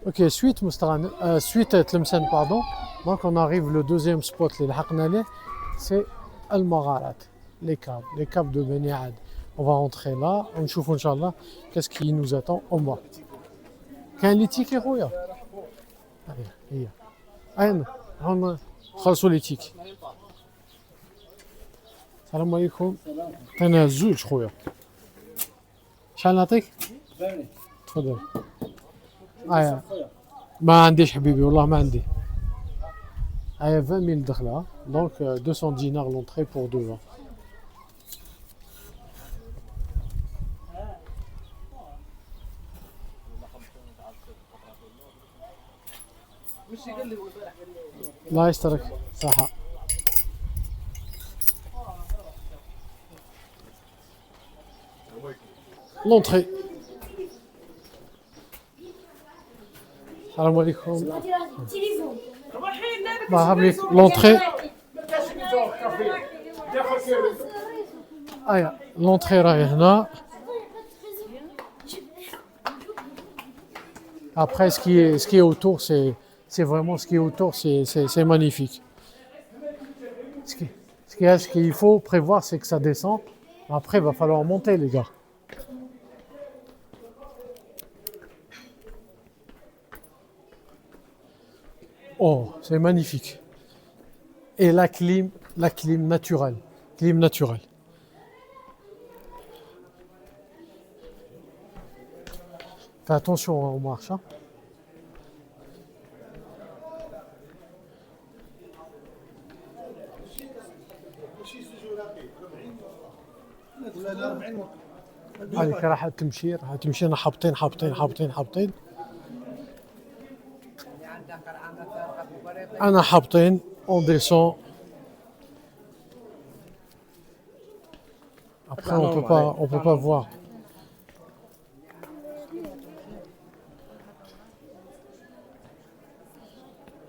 Ok, suite Moustran, suite Tlemcen, pardon. Donc on arrive le deuxième spot, les Haknale, c'est Al Magharat, les caves de Beni Ad. On va rentrer là, on chouffe Inch'Allah, qu'est-ce qui nous attend au bas. كاين لي تيكي خويا هي اين هما خلصوا لي تيكي السلام عليكم انا زوج خويا شحال نعطيك تفضل ما عنديش حبيبي والله ما عندي 20 000 دخله دونك 200 دينار لونتري بور دو الله يسترك صحة لونتري السلام عليكم مرحبا بك لونتري لونتري راهي هنا après ce qui est autour c'est vraiment ce qui est autour c'est magnifique ce qu'il faut prévoir c'est que ça descend après il va falloir monter les gars. Oh, c'est magnifique. Et la clim naturelle. Clim naturelle. Fais attention aux marches. Hein. هذيك راح تمشي أنا حابطين أنا حابطين on descend. Après on peut pas voir.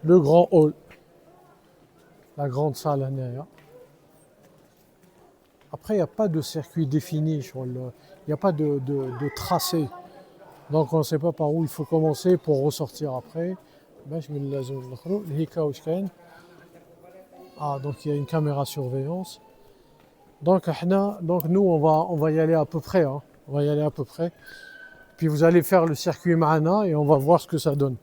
Le grand hall. La grande salle هنايا. Après, il n'y a pas de circuit défini, il n'y a pas de tracé. Donc, on ne sait pas par où il faut commencer pour ressortir après. Ah, donc il y a une caméra surveillance. Donc, nous, on va y aller à peu près. Hein. On va y aller à peu près. Puis vous allez faire le circuit Mahana et on va voir ce que ça donne.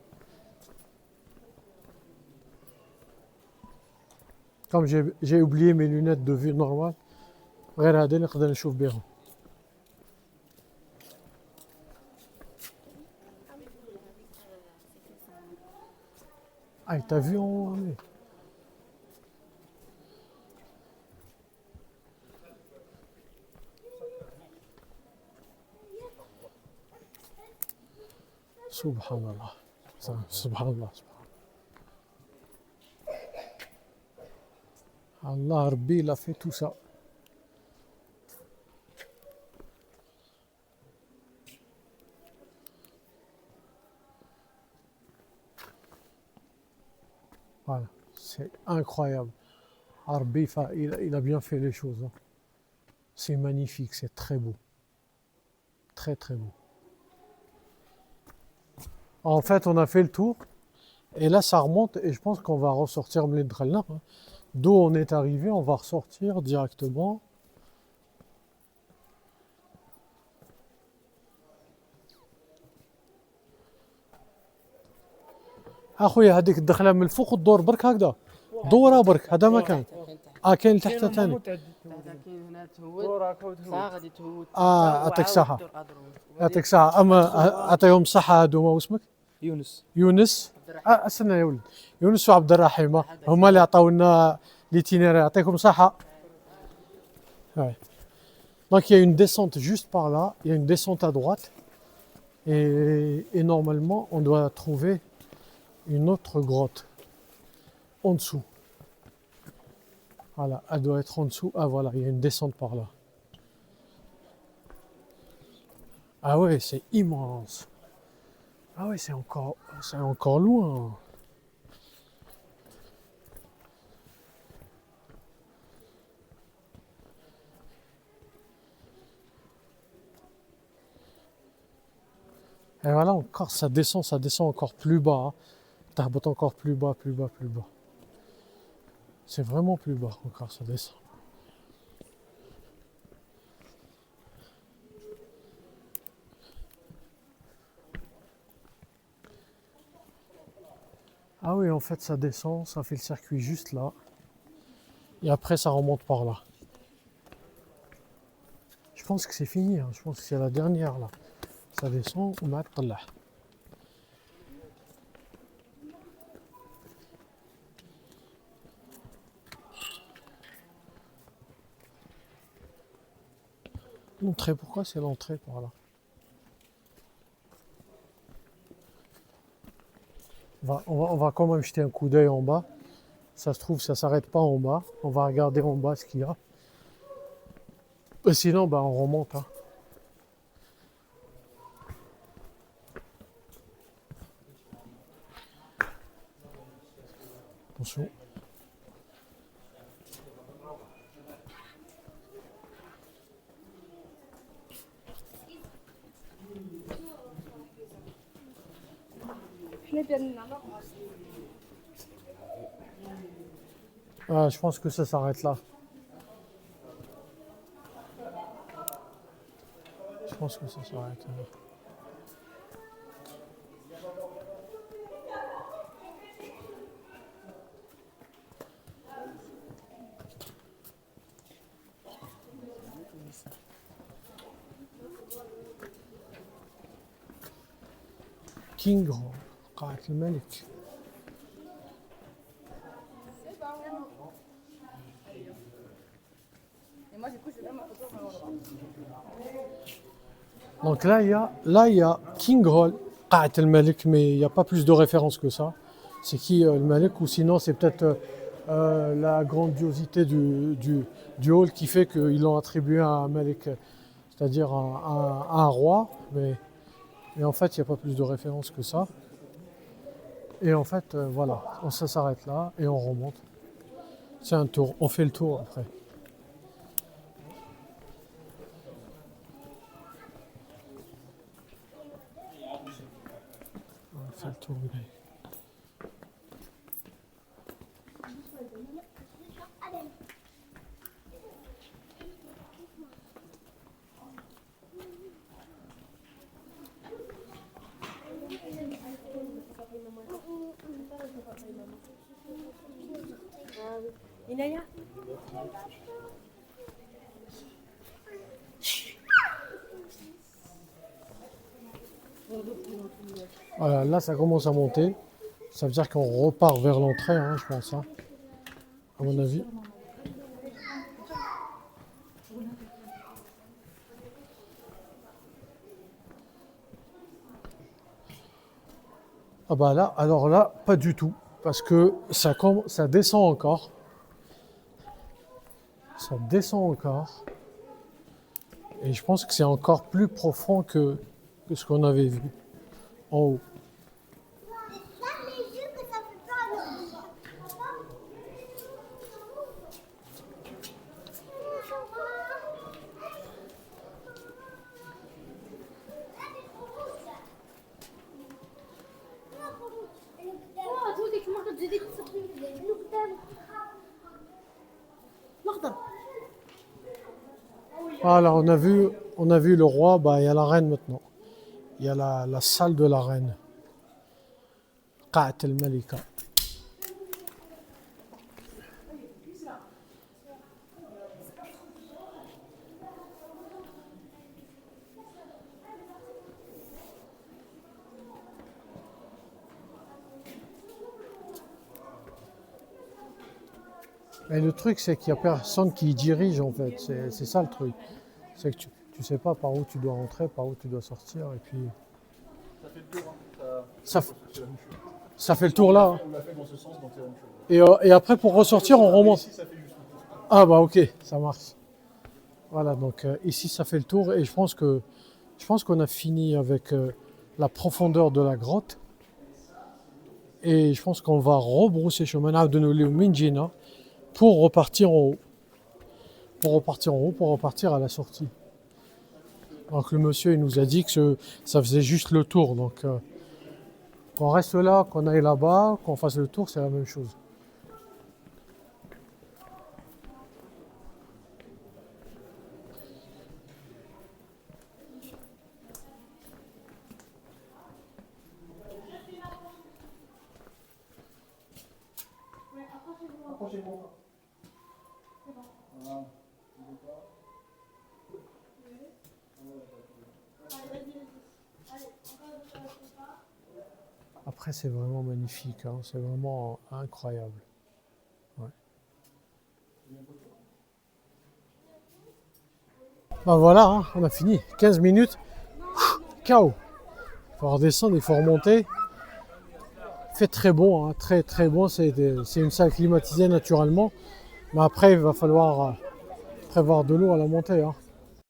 Comme j'ai oublié mes lunettes de vue normale. غير هذا اللي نقدر نشوف بهم. t'as vu en haut hein, Subhanallah. Subhanallah. Allah Rabbi, il a fait tout ça. Voilà, c'est incroyable. Arbi, il a bien fait les choses. Hein. C'est magnifique, c'est très beau. Très très beau. En fait, on a fait le tour. Et là, ça remonte et je pense qu'on va ressortir Mledrelna. Hein. D'où on est arrivé, on va ressortir directement. اخويا هذيك الدخله من الفوق الدور برك هكذا دورها برك هذا ما كان كاين تحت ثاني كاين هنا تهود غادي تهود يعطيك الصحة اما اعطيهم الصحة هذوما واسمك يونس استنى يا ولد يونس وعبد الرحيم هما اللي عطاونا ليتينير يعطيكم الصحة Donc il y a une descente juste par là, il y a une descente à droite et normalement on doit trouver une autre grotte en dessous. Voilà, elle doit être en dessous. Ah voilà, il y a une descente par là. Ah ouais, c'est immense. Ah ouais, c'est encore loin. Et voilà, encore, ça descend encore plus bas. T'arbotes encore plus bas, plus bas, plus bas. C'est vraiment plus bas encore, ça descend. Ah oui, en fait, ça descend, ça fait le circuit juste là. Et après, ça remonte par là. Je pense que c'est fini, hein. Je pense que c'est la dernière là. Ça descend, on va là. L'entrée, pourquoi c'est l'entrée par là? On va quand même jeter un coup d'œil en bas. Ça se trouve, ça s'arrête pas en bas. On va regarder en bas ce qu'il y a. Et sinon, bah, on remonte, hein. Attention. Ah, je pense que ça s'arrête là. Je pense que ça s'arrête là. كينغ هول قاعة الملك. Donc là, il y a King Hall, قاعة الملك, mais il n'y a pas plus de références que ça. C'est qui le Malik, ou sinon c'est peut-être la grandiosité du hall qui fait qu'ils l'ont attribué à un Malik, c'est-à-dire à un roi, mais en fait il n'y a pas plus de références que ça. Et en fait, voilà, ça s'arrête là et on remonte. C'est un tour, on fait le tour après. On fait le tour. Voilà, là ça commence à monter. Ça veut dire qu'on repart vers l'entrée, hein, je pense, hein, à mon avis. Ah bah là, alors là, pas du tout, parce que ça descend encore. Ça descend encore. Et je pense que c'est encore plus profond que ce qu'on avait vu en haut. Voilà, on a vu le roi, bah, il y a la reine maintenant. Il y a la salle de la reine. قاعة الملكة. Et le truc, c'est qu'il n'y a personne qui dirige en fait. C'est ça le truc. C'est que tu ne sais pas par où tu dois entrer, par où tu dois sortir. Et puis. Ça fait le tour, hein. Ça, C'est la même chose. ça fait le tour là, hein. On l'a fait dans ce sens, donc c'est la même chose. Et après, pour ressortir, on remonte. Ici, ça fait juste le tour. Ah bah ok, ça marche. Voilà, donc ici, ça fait le tour. Et je pense qu'on a fini avec la profondeur de la grotte. Et je pense qu'on va rebrousser chemin de nous Minjina pour repartir en haut. Pour repartir à la sortie. Donc le monsieur il nous a dit que ça faisait juste le tour. Donc qu'on reste là, qu'on aille là-bas, qu'on fasse le tour, c'est la même chose. Approchez-vous. Voilà. Après, c'est vraiment magnifique, hein, c'est vraiment incroyable. Ouais. Ben voilà, hein, on a fini. 15 minutes. Ciao. Il faut redescendre, il faut remonter. Il fait très bon, hein, très très bon. C'est une salle climatisée naturellement. Mais après, il va falloir prévoir de l'eau à la montée. Hein.